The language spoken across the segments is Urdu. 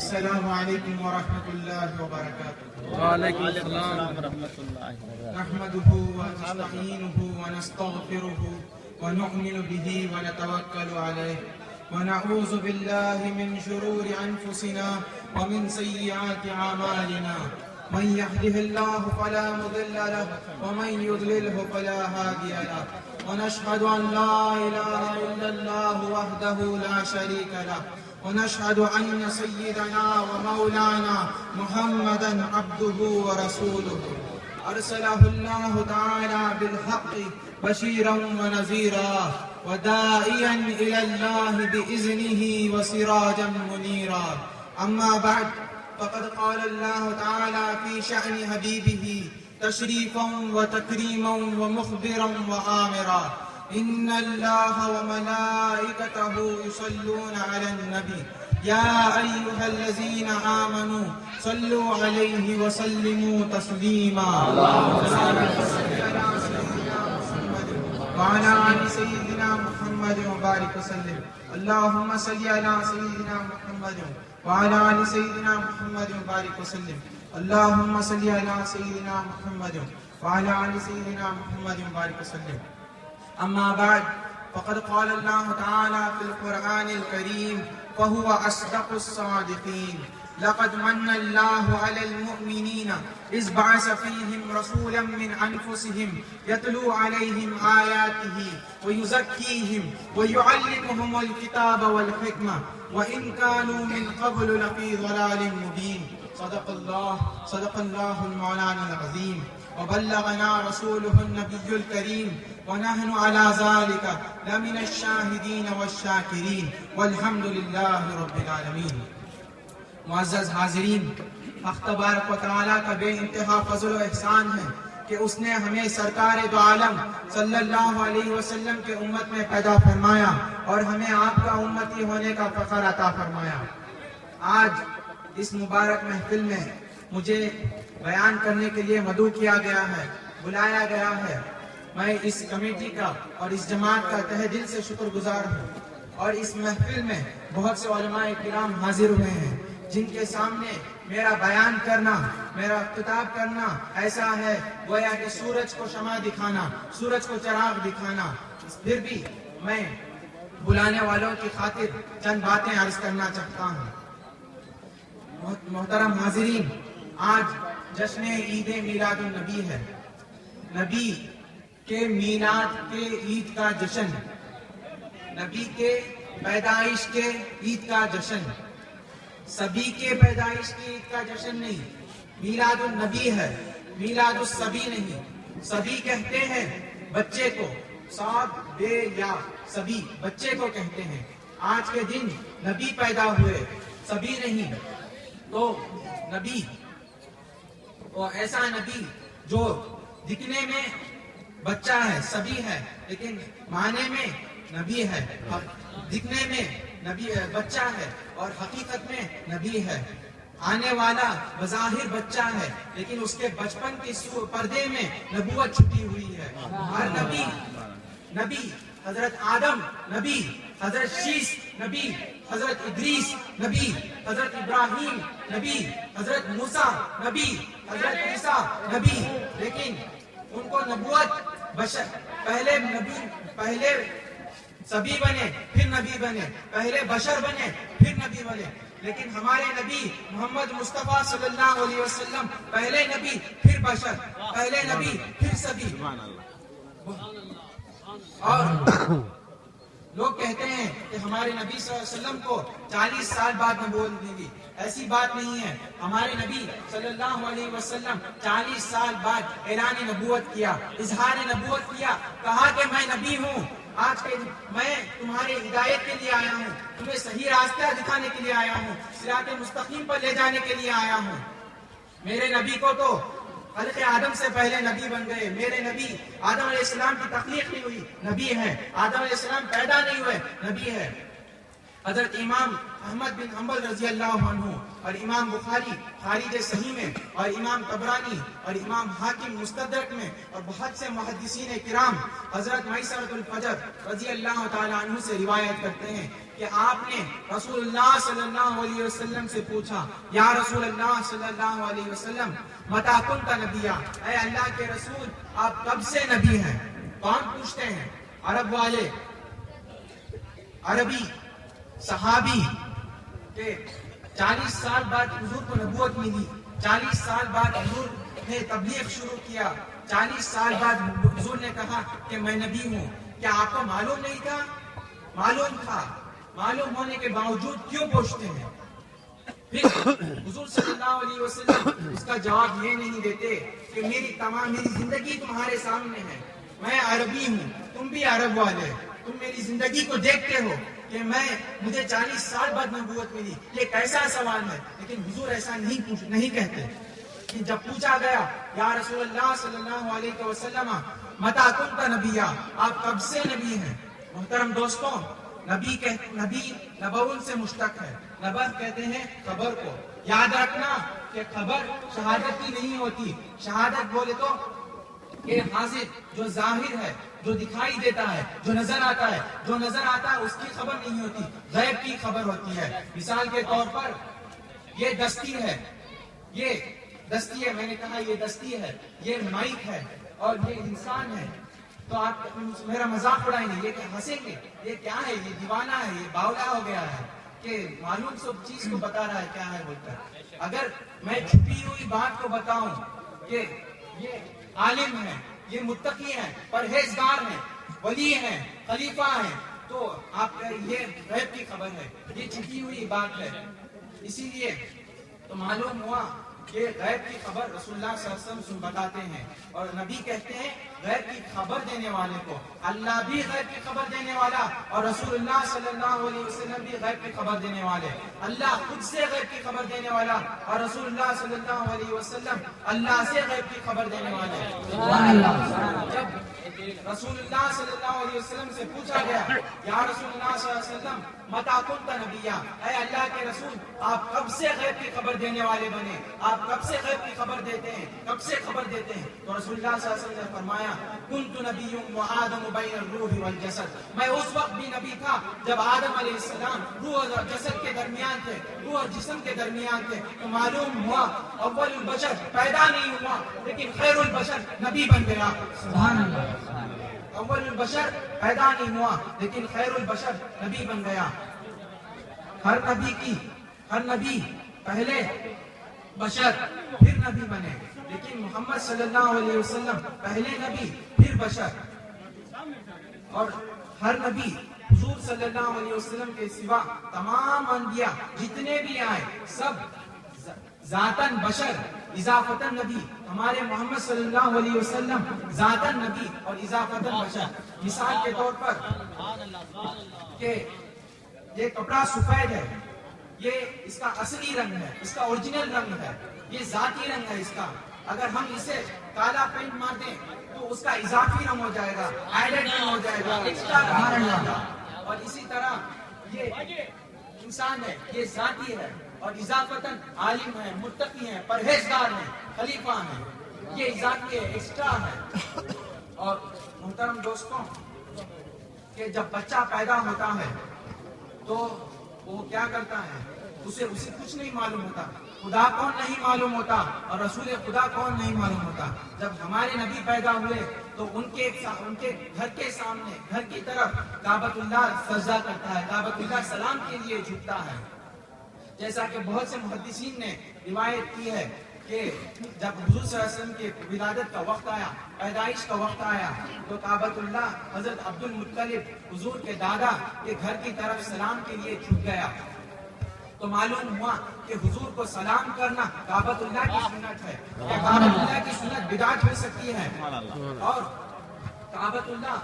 السلام عليكم ورحمة الله وبركاته. وعليكم السلام ورحمة الله. نحمده ونستعينه ونستغفره ونؤمن به ونتوكل عليه ونعوذ بالله من شرور أنفسنا ومن سيئات أعمالنا. من يهده الله فلا مضل له ومن يضلله فلا هادي له. ونشهد أن لا إله إلا الله وحده لا شريك له. ونشهد أن سيدنا ومولانا محمدا عبده ورسوله أرسله الله تعالى بالحق بشيرا ونذيرا وداعيا إلى الله بإذنه وسراجا منيرا. أما بعد، فقد قال الله تعالى في شأن حبيبه تشريفا وتكريما ومخبرا وآمرا: إن الله وملائكته يصلون على النبي يا أيها الذين آمنوا صلوا عليه وسلموا تسليما. وعلى آل سيدنا محمد وبارك وسلم. اللهم صل على سيدنا محمد وعلى آل سيدنا محمد وبارك وسلم. اللهم صل على سيدنا محمد وعلى آل سيدنا محمد وبارك وسلم. أما بعد، فقد قال الله تعالى في القرآن الكريم فهو أصدق الصادقين: لقد من الله على المؤمنين إذ بعث فيهم رسولا من أنفسهم يتلو عليهم آياته ويزكيهم ويعلمهم الكتاب والحكمة وإن كانوا من قبل لفي ضلال مبين. صدق الله المولانا العظيم، وبلغنا رسوله النبي الكريم، ونحن على ذلك لمن الشاهدين والشاکرین والحمد للہ رب العالمین. معزز حاضرین، حق تبارک و تعالیٰ کا بے انتہا فضل و احسان ہے کہ اس نے ہمیں سرکار دو عالم صلی اللہ علیہ وسلم کے امت میں پیدا فرمایا اور ہمیں آپ کا امتی ہونے کا فخر عطا فرمایا. آج اس مبارک محفل میں مجھے بیان کرنے کے لیے مدعو کیا گیا ہے، بلایا گیا ہے. میں اس کمیٹی کا اور اس جماعت کا تہ دل سے شکر گزار ہوں. اور اس محفل میں بہت سے علماء کرام حاضر ہوئے ہیں جن کے سامنے میرا بیان کرنا، میرا خطاب کرنا ایسا ہے گویا کہ سورج کو شمع دکھانا، سورج کو چراغ دکھانا. پھر بھی میں بلانے والوں کی خاطر چند باتیں عرض کرنا چاہتا ہوں. محترم حاضرین، آج جشن عید میلاد النبی ہے. نبی کے میلاد کے عید کا جشن، نبی کے پیدائش کے عید کا جشن، سبی کے پیدائش کی عید کا جشن نہیں. میلاد النبی ہے، میلاد السبی نہیں. سبی کہتے ہیں بچے کو، صاد بے یا سبی بچے کو کہتے ہیں. آج کے دن نبی پیدا ہوئے، سبی نہیں. تو نبی وہ ایسا نبی جو دکھنے میں بچہ ہے، سبی ہے، لیکن معنی میں نبی ہے. دکھنے میں نبی بچہ ہے اور حقیقت میں نبی ہے. آنے والا بظاہر بچہ ہے لیکن اس کے بچپن کے پردے میں نبوت چھپی ہوئی ہے. ہر نبی حضرت آدم نبی، حضرت شیس نبی، حضرت ادریس نبی، حضرت ابراہیم نبی، حضرت موسیٰ نبی، حضرت عیسیٰ نبی. لیکن ان کو نبوت پہلے سبی بنے پھر نبی بنے، پہلے بشر بنے پھر نبی بنے، لیکن ہمارے نبی محمد مصطفیٰ صلی اللہ علیہ وسلم پہلے نبی پھر بشر، پہلے نبی پھر سبھی. اور لوگ کہتے ہیں کہ ہمارے نبی صلی اللہ علیہ وسلم کو 40 سال بعد نبوت ملی. ایسی بات نہیں ہے. ہمارے نبی صلی اللہ علیہ وسلم 40 سال بعد اعلان نبوت کیا، اظہار نبوت کیا، کہا کہ میں نبی ہوں، آج کے میں تمہارے ہدایت کے لیے آیا ہوں، تمہیں صحیح راستہ دکھانے کے لیے آیا ہوں، صراط مستقیم پر لے جانے کے لیے آیا ہوں. میرے نبی کو تو خلق آدم سے پہلے نبی بن گئے. میرے نبی آدم علیہ السلام کی تخلیق نہیں ہوئی، نبی ہے. آدم علیہ السلام پیدا نہیں ہوئے، نبی ہے. حضرت امام احمد بن حنبل رضی اللہ عنہ اور امام بخاری خارج صحیح میں اور امام طبرانی اور امام حاکم مستدرک میں اور بہت سے محدثین کرام حضرت میسرۃ الفجر رضی اللہ تعالی عنہ سے روایت کرتے ہیں کہ آپ نے رسول اللہ صلی اللہ علیہ وسلم سے پوچھا، یا رسول اللہ صلی اللہ علیہ وسلم متی کنت نبیا، اے اللہ کے رسول آپ کب سے نبی ہیں؟ کون پوچھتے ہیں؟ عرب والے، عربی صحابی کہ 40 سال بعد حضور کو نبوت ملی، 40 سال بعد حضور نے تبلیغ شروع کیا، 40 سال بعد حضور نے کہا کہ میں نبی ہوں. کیا آپ کو معلوم نہیں تھا؟ معلوم تھا. معلوم ہونے کے باوجود کیوں پوچھتے ہیں؟ پھر حضور صلی اللہ علیہ وسلم اس کا جواب یہ نہیں دیتے کہ میری زندگی تمہارے سامنے ہے، میں عربی ہوں، تم بھی عرب والے، تم میری زندگی کو دیکھتے ہو کہ مجھے 40 سال بعد نبوت ملی. یہ کیسا سوال ہے؟ لیکن حضور ایسا نہیں کہتے. کہ جب پوچھا گیا یا رسول اللہ صلی اللہ علیہ وسلم متی کنت نبیا، آپ کب سے نبی ہیں؟ محترم دوستوں، نبی نبوت سے مشتق ہے. نبوت کہتے ہیں خبر کو. یاد رکھنا کہ خبر شہادت کی نہیں ہوتی. شہادت بولے تو یہ حاضر جو ظاہر ہے، جو دکھائی دیتا ہے، جو نظر آتا ہے، جو نظر آتا ہے اس کی خبر نہیں ہوتی، غیب کی خبر ہوتی ہے. مثال کے طور پر یہ دستی ہے، میں نے کہا یہ دستی ہے، یہ مائک ہے اور یہ انسان ہے. تو آپ میرا مذاق اڑائیں گے، یہ ہنسیں گے، یہ کیا ہے؟ یہ دیوانہ ہے، یہ باولا ہو گیا ہے کہ معلوم سب چیز کو بتا رہا ہے کیا ہے بول کر. اگر میں چھپی ہوئی بات کو بتاؤں کہ یہ عالم ہے، یہ متقی ہیں، پرہیزگار ہیں، ولی ہیں، خلیفہ ہیں، تو آپ یہ غیب کی خبر ہے، یہ چھپی ہوئی بات ہے. اسی لیے تو معلوم ہوا کہ غیب کی خبر رسول اللہ صلی اللہ علیہ وسلم بتاتے ہیں. اور نبی کہتے ہیں غیب کی خبر دینے والے کو اللہ بھی غیب کی خبر دینے والا، اور رسول اللہ صلی اللہ علیہ وسلم بھی غیب کی خبر دینے والے. اللہ خود سے غیب کی خبر دینے والا اور رسول اللہ صلی اللہ علیہ وسلم اللہ سے غیب کی خبر دینے والے. جب رسول اللہ صلی اللہ علیہ وسلم سے پوچھا گیا یا رسول اللہ صلی اللہ علیہ وسلم متی کنت نبیا، اے اللہ کے رسول آپ کب سے غیب کی خبر دینے والے بنے، آپ کب سے غیب کی خبر دیتے ہیں، کب سے خبر دیتے ہیں؟ تو رسول اللہ صلی اللہ علیہ وسلم نے فرمایا کنت نبی وآدم بین الروح والجسد، میں اس وقت بھی نبی تھا جب آدم علیہ السلام روح اور جسد کے درمیان تھے، روح اور جسم کے درمیان تھے. تو معلوم ہوا اول البشر پیدا نہیں ہوا لیکن خیر البشر نبی بن گیا. سبحان اللہ. اول البشر پیدا نہیں ہوا لیکن خیر البشر نبی بن گیا. ہر نبی پہلے بشر پھر نبی بنے، لیکن محمد صلی اللہ علیہ وسلم پہلے نبی پھر بشر. اور ہر نبی حضور صلی اللہ علیہ وسلم کے سوا تمام انبیاء جتنے بھی آئے سب ذاتاً بشر اضافتاً نبی. ہمارے محمد صلی اللہ علیہ وسلم ذاتاً نبی اور اضافتاً بشر. مثال کے طور پر کہ یہ کپڑا سفید ہے، یہ اس کا اصلی رنگ ہے، اس کا اوریجنل رنگ ہے، یہ ذاتی رنگ ہے اس کا. اگر ہم اسے کالا پینٹ مار دیں تو اس کا اضافی رنگ ہو جائے گا، ہائلائٹ رنگ ہو جائے گا، ایکسٹرا رنگ ہو جائے گا. اور اسی طرح یہ انسان ہے، یہ ذاتی ہے اور اضافتاً عالم ہے، متقی ہیں، پرہیزگار ہیں، خلیفہ ہیں. یہ اضافی ہے، ایکسٹرا ہے. اور محترم دوستوں کہ جب بچہ پیدا ہوتا ہے تو وہ کیا کرتا ہے، اسے کچھ نہیں معلوم ہوتا، خدا کون نہیں معلوم ہوتا اور رسول خدا کون نہیں معلوم ہوتا. جب ہمارے نبی پیدا ہوئے تو ان کے گھر کے سامنے، گھر کی طرف کعبۃ اللہ سجدہ کرتا ہے، کعبۃ اللہ سلام کے لیے جھکتا ہے. جیسا کہ بہت سے محدثین نے روایت کی ہے کہ جب حضور صلی اللہ علیہ وسلم کی ولادت کا وقت آیا، پیدائش کا وقت آیا، تو کعبۃ اللہ حضرت عبد المطلب حضور کے دادا کے گھر کی طرف سلام کے لیے جھک گیا، تو معلوم ہوا کہ حضور کو سلام کرنا کعبۃ اللہ کی سنت ہے۔ کیا کعبۃ اللہ کی سنت بدعت ہو سکتی ہے؟ اور کعبۃ اللہ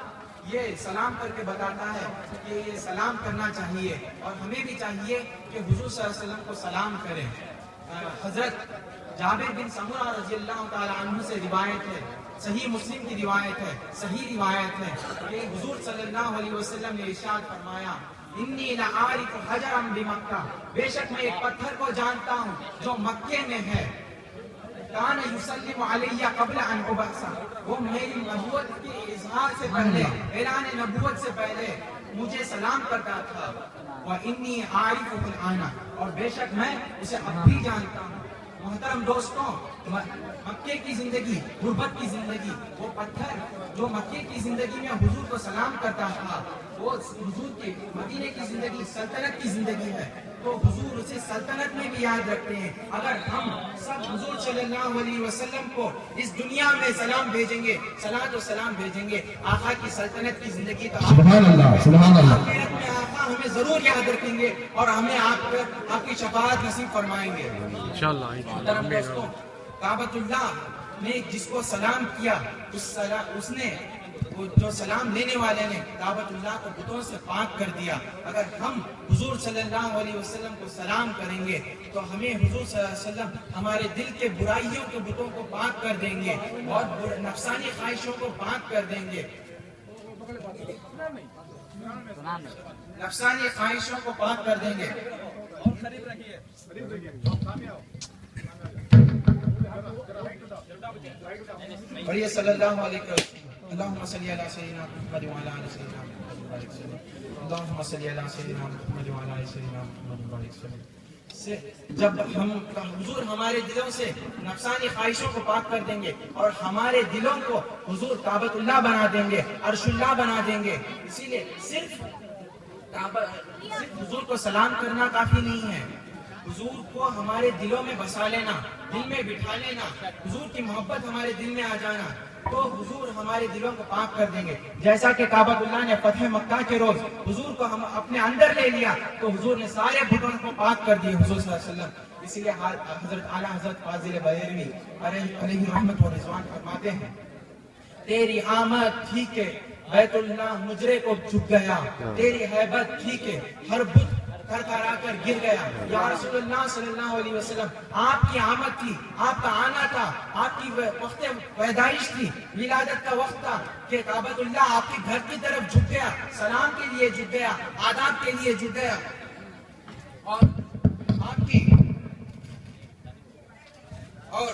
یہ سلام کر کے بتاتا ہے کہ یہ سلام کرنا چاہیے، اور ہمیں بھی چاہیے کہ حضور صلی اللہ علیہ وسلم کو سلام کریں۔ حضرت جابر بن سمرہ رضی اللہ تعالی عنہ سے روایت ہے، صحیح مسلم کی روایت ہے، صحیح روایت ہے کہ حضور صلی اللہ علیہ وسلم نے ارشاد فرمایا، انی لعارف حجرا بمکہ، بے شک میں ایک پتھر کو جانتا ہوں جو مکے میں ہے، کان یسلم علی قبل ان ابعث، وہ میری نبوت کے اظہار سے پہلے، اعلان نبوت سے پہلے مجھے سلام کرتا تھا، وانی عارفہ الآن، اور بے شک میں اسے اب بھی جانتا ہوں۔ محترم دوستوں، مکے کی زندگی، غربت کی زندگی، وہ پتھر جو مکے کی زندگی میں حضور کو سلام کرتا تھا، وہ حضور کی مدینے کی زندگی سلطنت کی زندگی ہے، تو حضور اسے سلطنت میں بھی یاد رکھتے ہیں۔ اگر ہم سب حضور صلی اللہ علیہ وسلم کو اس دنیا میں سلام بھیجیں گے، صلاۃ و سلام بھیجیں گے، آقا کی سلطنت کی زندگی تو سبحان اللہ، سبحان اللہ۔ آخرت میں آقا ہمیں ضرور یاد رکھیں گے اور ہمیں آپ کی شفاعت نصیب فرمائیں گے۔ محترم دوستوں، کعبۃ اللہ نے جس کو سلام کیا، اس نے جو سلام لینے والے نے کعبۃ اللہ کو بتوں سے پاک کر دیا۔ اگر ہم حضور صلی اللہ علیہ وسلم کو سلام کریں گے تو ہمیں حضور صلی اللہ علیہ وسلم ہمارے دل کے برائیوں کے بتوں کو پاک کر دیں گے اور نفسانی خواہشوں کو پاک کر دیں گے، نفسانی خواہشوں کو پاک کر دیں گے۔ پڑھیے صلی اللہ علیہ وسلم، اللہم صلی علی سیدنا محمد وعلی آل سیدنا محمد وسلم، اللہم صلی علی سیدنا محمد وعلی آل سیدنا محمد وسلم۔ جب ہم حضور ہمارے دلوں سے نفسانی خواہشوں کو پاک کر دیں گے اور ہمارے دلوں کو حضور کعبۃ اللہ بنا دیں گے، عرش اللہ بنا دیں گے، اسی لیے صرف حضور کو سلام کرنا کافی نہیں ہے، حضور کو ہمارے دلوں میں بسا لینا، دل میں بٹھا لینا، حضور کی محبت ہمارے دل میں آ جانا، تو حضور ہمارے دلوں کو پاک کر دیں گے۔ جیسا کہ کعبۃ اللہ نے فتح مکہ کے روز حضور کو ہم اپنے اندر لے لیا تو حضور نے سارے بتوں کو پاک کر دیے حضور صلی اللہ علیہ وسلم۔ اسی لیے حضرت اعلیٰ حضرت فاضل بریلوی علیہ رحمت و رضوان فرماتے ہیں، تیری آمد تھی کہ بیت اللہ مجرے کو جھک گیا، تیری ہیبت تھی کہ ہر بت کر کرا کر گر گیا۔ یا رسول اللہ صلی اللہ علیہ وسلم، آپ کی آمد تھی، آپ کا آنا تھا، آپ کی وقت پیدائش تھی، ولادت کا وقت تھا کہ کعبۃ اللہ آپ کے گھر کی طرف جھک گیا، سلام کے لیے جھک گیا، آداب کے لیے جھک گیا، اور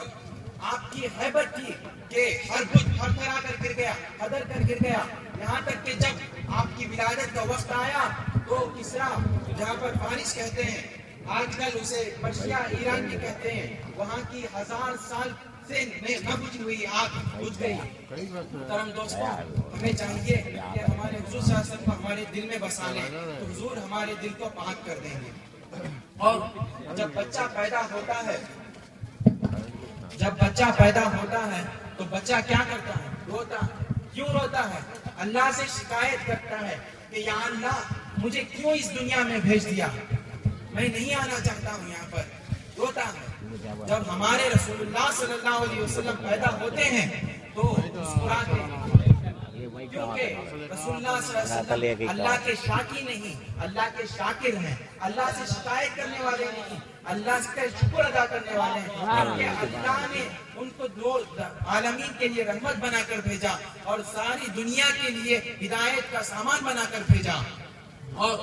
آپ کی ہیبت تھی کہ ہر بت ہر طرح کر گر گیا، حضر کر گر گیا، یہاں تک کہ جب آپ کی ولادت کا وقت آیا تو کسرا، جہاں پر فارس کہتے ہیں، آج کل اسے پرشیا ایران بھی کہتے ہیں، وہاں کی 1000 سال سے نہ بجھی ہوئی آگ بجھ گئی۔ محترم دوستوں، ہمیں چاہیے کہ ہمارے حضور صلی اللہ علیہ وسلم کو ہمارے دل میں بسا لیں تو حضور ہمارے دل کو پاک کر دیں گے۔ اور جب بچہ پیدا ہوتا ہے تو بچہ کیا کرتا ہے؟ روتا ہے۔ کیوں روتا ہے؟ اللہ سے شکایت کرتا ہے کہ یا اللہ مجھے کیوں اس دنیا میں بھیج دیا، میں نہیں آنا چاہتا ہوں یہاں پر، روتا ہے۔ جب ہمارے رسول اللہ صلی اللہ علیہ وسلم پیدا ہوتے ہیں تو مسکراتے ہیں، کیونکہ رسول اللہ صلی اللہ علیہ وسلم اللہ کے شاکی نہیں، اللہ کے شاکر ہیں، اللہ سے شکایت کرنے والے نہیں، اللہ کا شکر ادا کرنے والے ہیں، کیونکہ اللہ نے ان کو دو عالمین کے لیے رحمت بنا کر بھیجا اور ساری دنیا کے لیے ہدایت کا سامان بنا کر بھیجا۔ اور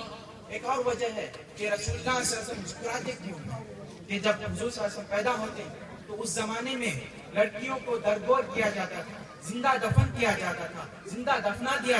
ایک اور وجہ ہے کہ رسول اللہ صلی اللہ علیہ وسلم مسکراتے کیوں ہیں کہ جب حضور صلی اللہ علیہ وسلم پیدا ہوتے ہیں تو اس زمانے میں لڑکیوں کو درگور کیا جاتا تھا، زندہ دفن کیا جاتا تھا، زندہ دفنا دیا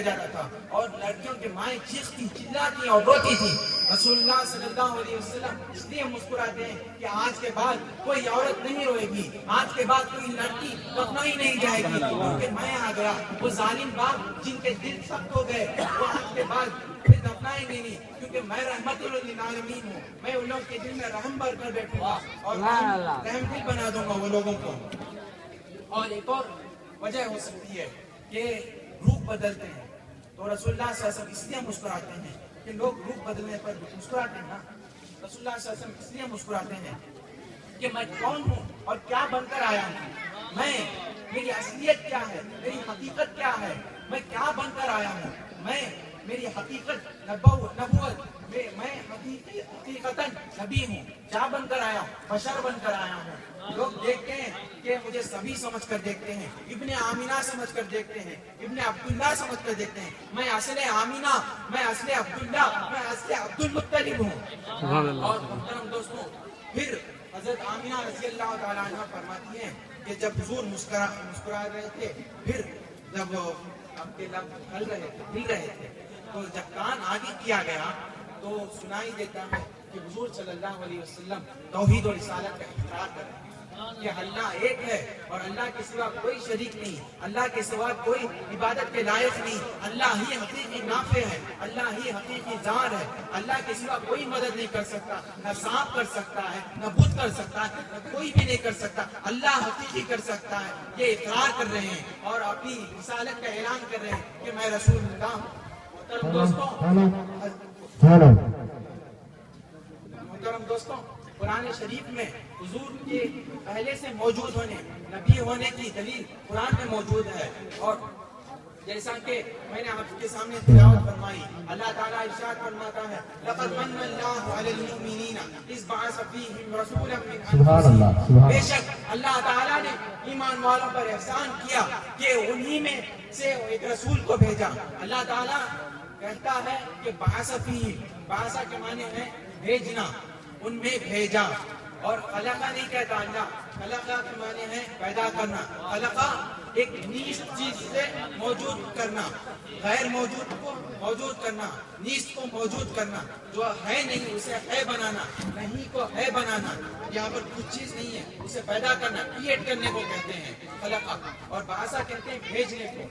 جاتا تھا، اور لڑکیوں کے مائیں چیختی، چلاتی اور روتی تھی رسول اللہ صلی اللہ علیہ وسلم اس لیے مسکراتے ہیں کہ آج کے بعد کوئی عورت نہیں روئے گی، آج کے بعد کوئی لڑکی دفنائی نہیں جائے گی، کیونکہ میں آ گیا۔ وہ ظالم باپ جن کے دل سخت ہو گئے وہ آج کے بعد پھر دفنائیں گے نہیں، کیونکہ میں رحمت للعالمین ہوں۔ میں ان لوگوں کے دل میں رحم بھر کر بیٹھوں گا اور رحم دل بنا دوں گا وہ لوگوں کو۔ اور ایک اور وجہ ہو سکتی ہے کہ روح بدلتے ہیں، تو رسول اللہ صلی اللہ علیہ وسلم اس لیے مسکراتے ہیں کہ لوگ روح بدلنے پر مسکراتے ہیں نا۔ رسول اللہ صلی اللہ علیہ وسلم اس لیے مسکراتے ہیں کہ میں کون ہوں اور کیا بن کر آیا ہوں، میری اصلیت کیا ہے، میری حقیقت کیا ہے، میں کیا بن کر آیا ہوں، میری حقیقت نبوت، میں حقیقتاً نبی ہوں، کیا بن کر آیا ہوں، بشر بن کر آیا ہوں۔ لوگ دیکھتے ہیں کہ مجھے سبھی سمجھ کر دیکھتے ہیں، ابن آمینہ سمجھ کر دیکھتے ہیں، ابن عبداللہ سمجھ کر دیکھتے ہیں، میں اصل آمینہ، میں اصل عبداللہ، میں اصل عبد المطلب ہوں۔ اور محترم دوستوں، پھر حضرت آمینہ رضی اللہ تعالیٰ عنہ فرماتی ہیں کہ جب حضور مسکرا رہے تھے، پھر جب آپ کے لب ہل رہے تھے تو جب کان آگے کیا گیا تو سنائی دیتا ہے کہ حضور صلی اللہ علیہ وسلم توحید و رسالت کا اقرار کر رہے ہیں کہ اللہ ایک ہے اور اللہ کے سوا کوئی شریک نہیں، اللہ کے سوا کوئی عبادت کے لائق نہیں، اللہ ہی حقیقی نافع ہے، اللہ ہی حقیقی ذات ہے، اللہ کے سوا کوئی مدد نہیں کر سکتا، نہ سانپ کر سکتا ہے، نہ بت کر سکتا ہے، نہ کوئی بھی نہیں کر سکتا، اللہ حقیقی کر سکتا ہے۔ یہ اقرار کر رہے ہیں اور اپنی رسالت کا اعلان کر رہے ہیں کہ میں رسول اللہ ہوں۔ محترم دوستوں، قرآن شریف میں حضور کے پہلے سے موجود ہونے، نبی ہونے کی دلیل قرآن میں موجود ہے، اور جیسا کہ میں نے آپ کے سامنے تلاوت فرمائی، اللہ تعالیٰ ارشاد فرماتا ہے لَقَدْ مَنَّ اللَّهُ عَلَى الْمُؤْمِنِينَ إِذْ بَعَثَ فِيهِمْ رَسُولًا مِّنْ أَنفُسِهِمْ۔ بے شک اللہ تعالیٰ نے ایمان والوں پر احسان کیا کہ انہی میں سے ایک رسول کو بھیجا۔ اللہ تعالیٰ کہتا ہے کہ بعث فیہم، بعث کے معنی ہے بھیجنا، ان میں بھیجا، اور خلقہ نہیں کہتا اللہ، خلقہ کے معنی ہے پیدا کرنا، خلقہ ایک نیست چیز سے موجود کرنا، غیر موجود کو موجود کرنا، نیست کو موجود کرنا، جو ہے نہیں اسے ہے بنانا، نہیں کو ہے بنانا، یہاں پر کچھ چیز نہیں ہے اسے پیدا کرنا، کریٹ کرنے کو کہتے ہیں خلقہ، اور بعثہ کہتے ہیں بھیجنے کو۔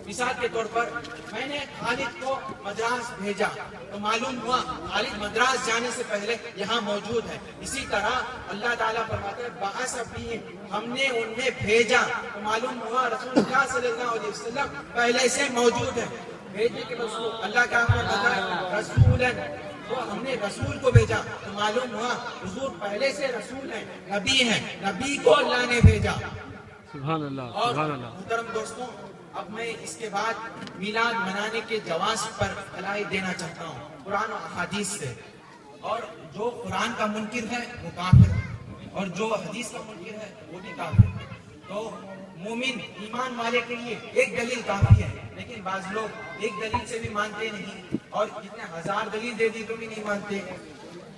مثال کے طور پر میں نے خالد کو مدراس بھیجا تو معلوم ہوا خالد مدراس جانے سے پہلے یہاں موجود ہے۔ اسی طرح اللہ تعالیٰ فرماتے ہیں بعث فیہم، ہم نے ان میں بھیجا تو معلوم ہوا رسول اللہ صلی اللہ علیہ وسلم پہلے سے موجود ہے۔ بھیجنے کے رسول اللہ کا فرماتا ہے رسولاً، تو ہم نے رسول کو بھیجا تو معلوم ہوا حضور پہلے سے رسول ہیں، نبی ہیں، نبی کو اللہ نے بھیجا۔ سبحان اللہ، اور سبحان اللہ۔ محترم دوستوں، اب میں اس کے بعد میلاد منانے کے جواز پر دلائل دینا چاہتا ہوں قرآن و احادیث سے، اور جو قرآن کا منکر ہے وہ کافر ہے، اور جو حدیث کا منکر ہے وہ بھی کافر ہے۔ تو مومن ایمان والے کے لیے ایک دلیل کافی ہے، لیکن بعض لوگ ایک دلیل سے بھی مانتے نہیں، اور جتنے ہزار دلیل دے دی تو بھی نہیں مانتے۔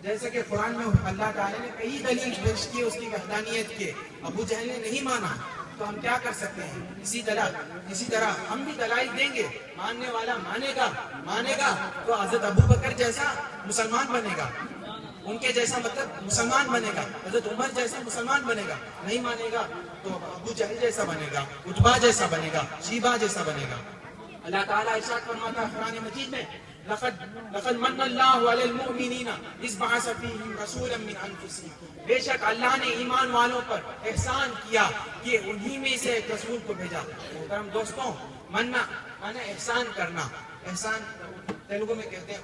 جیسے کہ قرآن میں اللہ تعالیٰ نے کئی دلیل پیش کی اس کی وحدانیت کے، ابو جہل نے نہیں مانا تو ہم کیا کر سکتے ہیں؟ اسی طرح ہم بھی دلائل دیں گے، ماننے والا مانے گا تو حضرت ابو بکر جیسا مسلمان بنے گا، ان کے جیسا مطلب مسلمان بنے گا، حضرت عمر جیسا مسلمان بنے گا، نہیں مانے گا تو ابو جہل جیسا بنے گا، عتبہ جیسا بنے گا، شیبہ جیسا بنے گا۔ اللہ تعالیٰ ارشاد فرماتا ہے قرآن مجید میں لقد من اللہ علی المؤمنین اذ بعث فیہم رسولا من انفسہم، بے شک اللہ نے ایمان والوں پر احسان کیا کہ انہی میں سے ایک رسول کو بھیجا۔ محترم دوستوں، مننا مانا احسان کرنا، احسان تیلگو میں کہتے ہیں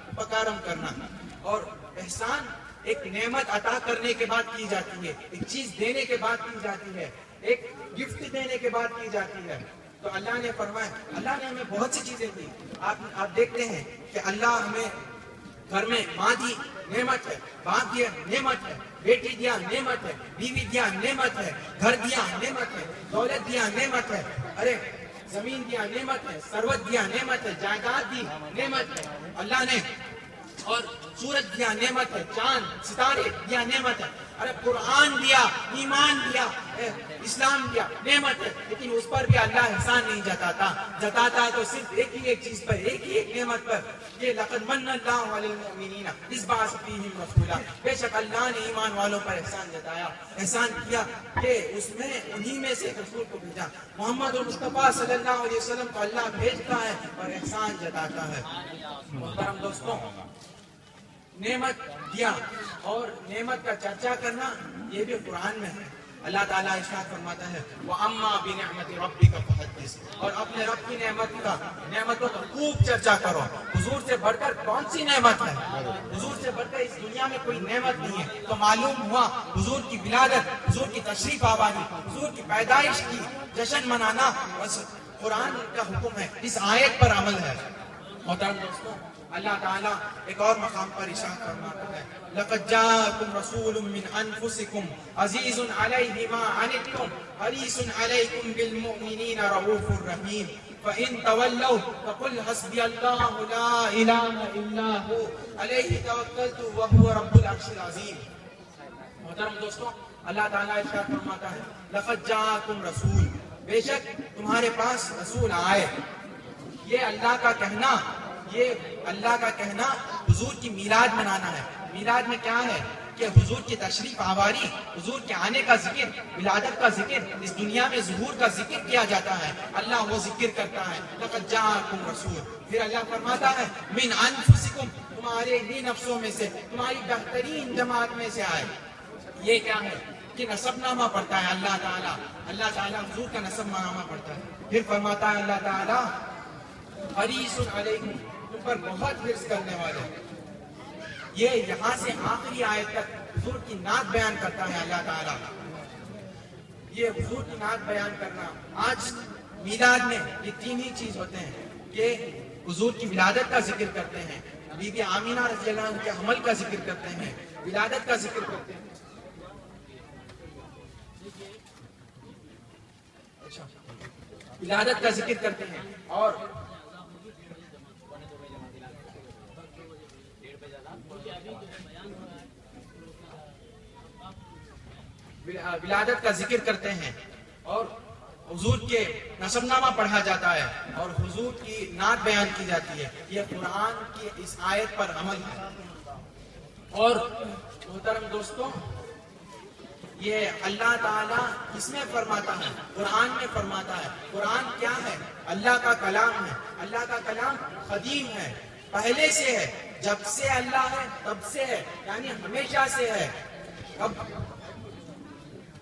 اپکارم کرنا، اور احسان ایک نعمت عطا کرنے کے بعد کی جاتی ہے، ایک چیز دینے کے بعد کی جاتی ہے، ایک گفٹ دینے کے بعد کی جاتی ہے۔ تو اللہ نے فرمایا، اللہ نے ہمیں بہت سی چیزیں دی۔ آپ دیکھتے ہیں کہ اللہ ہمیں گھر میں ماں دی نعمت ہے، باپ دیا نعمت ہے، بیٹی دیا نعمت ہے، بیوی دیا نعمت ہے، گھر دیا نعمت ہے، دولت دیا نعمت ہے، ارے زمین دیا نعمت ہے، ثروت دیا نعمت ہے، جائیداد دی نعمت ہے اللہ نے، اور سورج دیا نعمت ہے، چاند ستارے دیا نعمت ہے۔ ارے قرآن دیا، ایمان دیا، اسلام دیا، نعمت ہے، لیکن اس پر بھی اللہ احسان نہیں جتاتا تو صرف ایک چیز پر، ایک نعمت پر، کہ لقد من اللہ علی المؤمنین اذ بعث فیہم رسولا، بے شک اللہ نے ایمان والوں پر احسان جتایا، احسان کیا کہ اس میں انہی میں سے ایک رسول کو بھیجا۔ محمد مصطفیٰ صلی اللہ علیہ وسلم کو اللہ بھیجتا ہے اور احسان جتاتا ہے۔ محترم دوستوں، نعمت دیا اور نعمت کا چرچا کرنا یہ بھی قرآن میں ہے۔ اللہ تعالیٰ ارشاد فرماتا ہے وَأَمَّا بِنِعْمَةِ رَبِّكَ فَحَدِّثْ، اور اپنے رب کی نعمتوں کا خوب چرچا کرو۔ حضور سے بڑھ کر کون سی نعمت ہے؟ حضور سے بڑھ کر اس دنیا میں کوئی نعمت نہیں ہے۔ تو معلوم ہوا حضور کی ولادت، حضور کی تشریف آوری، حضور کی پیدائش کی جشن منانا بس قرآن کا حکم ہے، اس آیت پر عمل ہے۔ محترم دوستوں، اللہ تعالیٰ ایک اور مقام پر ارشاد فرماتا ہے لَقَدْ جَاءَكُمْ رَسُولٌ مِّنْ أَنفُسِكُمْ عَزِيزٌ عَلَيْهِ مَا عَنِتُّمْ حَرِيصٌ عَلَيْكُمْ بِالْمُؤْمِنِينَ رَءُوفٌ رَحِيمٌ فَإِن تَوَلَّوْا فَقُلْ حَسْبِيَ اللَّهُ لَا إِلَٰهَ إِلَّا هُوَ عَلَيْهِ تَوَكَّلْتُ وَهُوَ رَبُّ الْعَرْشِ الْعَظِيمِ۔ محترم دوستوں، اللہ تعالیٰ ارشاد فرماتا ہے لَقَدْ جَاءَكُمْ رَسُولٌ، بے شک تمہارے پاس رسول آئے۔ یہ اللہ کا کہنا حضور کی میلاد منانا ہے۔ میلاد میں کیا ہے کہ حضور کی تشریف آوری، حضور کے آنے کا ذکر، ولادت کا ذکر، اس دنیا میں ظہور کا ذکر کیا جاتا ہے۔ اللہ وہ ذکر کرتا ہے لَقَدْ جَاءَكُمْ رَسُولٌ، پھر اللہ فرماتا ہے مِنْ أَنفُسِكُمْ، تمہارے ہی نفسوں میں سے، تمہاری بہترین جماعت میں سے آئے۔ یہ کیا ہے کہ نسب نامہ پڑھتا ہے اللہ تعالیٰ حضور کا نسب نامہ پڑھتا ہے۔ پھر فرماتا ہے اللہ تعالیٰ حریص علیکم، تم پر بہت حرص کرنے والے۔ یہ یہاں سے آخری آیت تک حضور کی نعت بیان کرتا ہے اللہ تعالیٰ۔ یہ حضور کی نعت بیان کرنا، آج میلاد میں یہ تین ہی چیز ہوتے ہیں کہ حضور کی ولادت کا ذکر کرتے ہیں، بی بی آمینہ رضی اللہ عنہ کے حمل کا ذکر کرتے ہیں، ولادت کا ذکر کرتے ہیں، ولادت کا ذکر کرتے ہیں، اور ولادت کا ذکر کرتے ہیں، اور حضور کے نسب نامہ پڑھا جاتا ہے، اور حضور کی نعت بیان کی جاتی ہے۔ یہ قرآن کی اس آیت پر عمل ہے۔ اور محترم دوستوں، یہ اللہ تعالیٰ کس میں فرماتا ہے؟ قرآن میں فرماتا ہے۔ قرآن کیا ہے؟ اللہ کا کلام ہے۔ اللہ کا کلام قدیم ہے، پہلے سے ہے، جب سے اللہ ہے تب سے ہے، یعنی ہمیشہ سے ہے۔ اب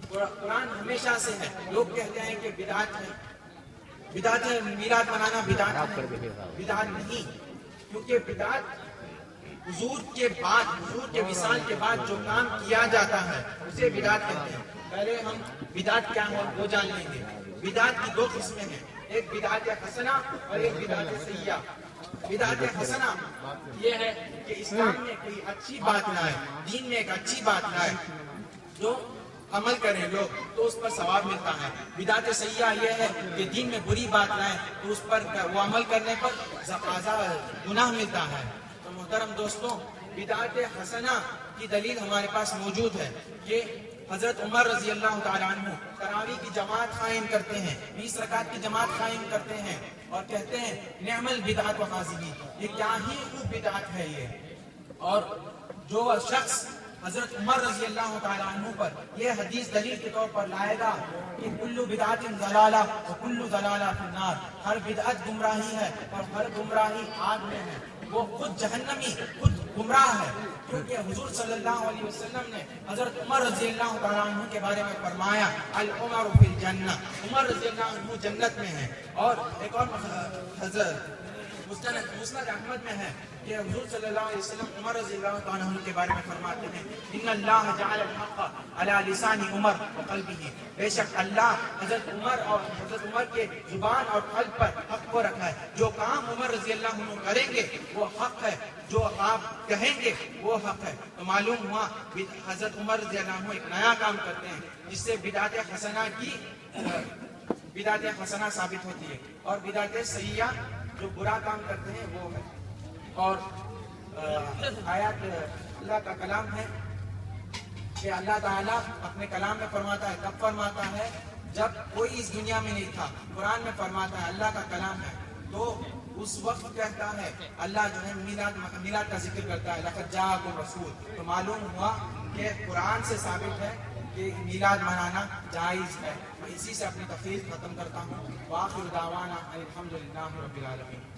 قرآن ہمیشہ سے ہے۔ لوگ کہتے ہیں کہ بدعت ہے، میلاد منانا بدعت ہے۔ بدعت نہیں، کیونکہ بدعت حضور کے بعد، حضور کے وصال کے بعد جو کام کیا جاتا ہے اسے بدعت کہتے ہیں۔ پہلے ہم بدعت کیا ہے وہ جان لیں گے۔ بدعت کی دو قسمیں ہیں، ایک بدعت حسنہ اور ایک بدعت سیئہ۔ بدعت حسنہ یہ ہے کہ اسلام میں کوئی اچھی بات لائے، دین میں ایک اچھی بات لائے، جو عمل کریں لوگ تو اس پر ثواب ملتا ہے۔ بدعت سیئہ یہ ہے کہ دین میں بری بات لائیں تو اس پر وہ عمل کرنے پر گناہ ملتا ہے۔ تو محترم دوستوں، بدعت حسنہ کی دلیل ہمارے پاس موجود ہے کہ حضرت عمر رضی اللہ تعالیٰ عنہ تراویح کی جماعت قائم کرتے ہیں، 20 رکعت کی جماعت قائم کرتے ہیں، اور کہتے ہیں نعم البدعۃ هذه، یہ کیا ہی خوب بدعت ہے یہ۔ اور جو شخص حضرت عمر رضی اللہ تعالیٰ عنہ پر یہ حدیث دلیل کے طور پر لائے گا کہ کل بدعت ضلالہ وکل ضلالہ فی النار، ہر بدعت گمراہی ہے اور ہر گمراہی آگ میں ہے، وہ خود جہنمی، خود گمراہ ہے، کیونکہ حضور صلی اللہ علیہ وسلم نے حضرت عمر رضی اللہ تعالیٰ عنہ کے بارے میں فرمایا العمر فی الجنہ، عمر رضی اللہ عنہ جنت میں ہے۔ اور ایک اور حضرت مسند احمد میں ہے کہ حضور صلی اللہ علیہ وسلم عمر رضی اللہ تعالیٰ عنہ کے بارے میں فرماتے ہیں ان اللہ جعل الحق علی لسان عمر وقلبہ، بے شک اللہ حضرت عمر کے زبان اور قلب پر حق کو رکھا ہے۔ جو کام عمر رضی اللہ عنہ کریں گے وہ حق ہے، جو آپ کہیں گے وہ حق ہے۔ تو معلوم ہوا حضرت عمر رضی اللہ عنہ ایک نیا کام کرتے ہیں جس سے بدعت حسنہ ثابت ہوتی ہے، اور بدعت سیئہ جو برا کام کرتے ہیں وہ ہے۔ اور آیات اللہ کا کلام ہے کہ اللہ تعالیٰ اپنے کلام میں فرماتا ہے، کب فرماتا ہے؟ جب کوئی اس دنیا میں نہیں تھا۔ قرآن میں فرماتا ہے، اللہ کا کلام ہے، تو اس وقت کہتا ہے اللہ جو ہے میلاد کا ذکر کرتا ہے، لقد جاءکم رسول۔ تو معلوم ہوا کہ قرآن سے ثابت ہے کہ میلاد منانا جائز ہے۔ میں اسی سے اپنی تقریر ختم کرتا ہوں۔ وآخر دعوانا الحمدللہ رب العالمین۔